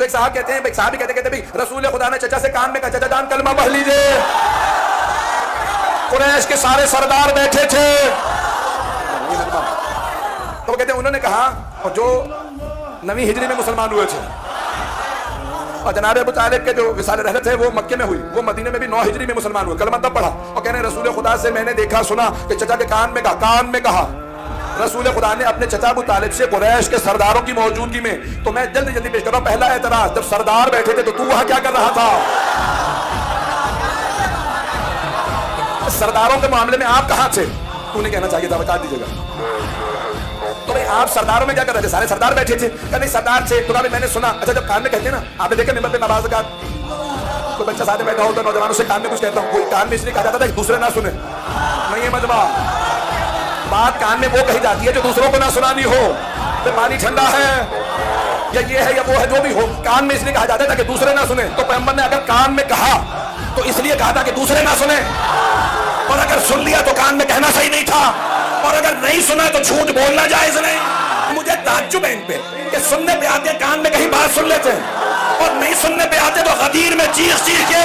تو ایک صاحب کہتے ہیں، ایک صاحب کہتے بھی رسول خدا نے چچا سے کان میں کہا چچا جان کلمہ پڑھ لیجئے. قریش کے سارے سردار بیٹھے تھے. تو کہتے ہیں انہوں نے کہا، اور جو 9ویں ہجری میں مسلمان ہوئے تھے، اور جناب ابو طالب کے جو وصال رحلت ہے وہ مکے میں ہوئی، وہ مدینے میں بھی 9 ہجری میں مسلمان ہوئے، کلمہ تب پڑھا. اور کہنے رسول خدا سے میں نے دیکھا سنا کہ چچا کے کان میں کہا رسول خدا نے اپنے چچا ابو طالب سے قریش کے سرداروں کی موجودگی میں. تو میں جلدی پیش کر رہا ہوں پہلا اعتراض، جب سردار بیٹھے تھے تو وہاں کیا کر رہا تھا؟ سرداروں کے معاملے میں آپ کہاں تھے؟ تو نہیں کہنا چاہیے تھا، بتا دیجیے گا. تو بھئی آپ سرداروں میں کیا کر رہے تھے؟ سارے سردار بیٹھے تھے. کہ نہیں سردار تھے. تو میں نے سنا. اچھا جب کان میں کہتے ہیں نا، آپ نے دیکھا ممبر پہ نماز کا کوئی بچہ ساتھ بیٹھا ہو تو نوجوانوں سے کان میں کچھ کہتا ہوں، کوئی کان میں اس لیے کہا جاتا تھا کہ دوسرے نہ سنیں. نہیں ہے مجمع، بات کان میں وہ کہی جاتی ہے جو دوسروں کو نہ سنانی ہو. پھر پانی ٹھنڈا ہے یا یہ ہے یا وہ ہے، جو بھی ہو، کان میں اس لیے کہا جاتا ہے کہ دوسرے نہ سنیں. تو پیغمبر نے اگر کان میں کہا تو اس لیے کہا تھا کہ دوسرے نہ سنیں، اور اگر سن لیا تو کان میں کہنا صحیح نہیں تھا، اور اگر نہیں سنا تو جھوٹ بولنا جائز نہیں. مجھے تعجب ہے ان پہ کہ سننے پہ آتے کان میں کہیں بات سن لیتے ہیں، اور نہیں سننے پہ آتے تو غدیر میں چیخ کے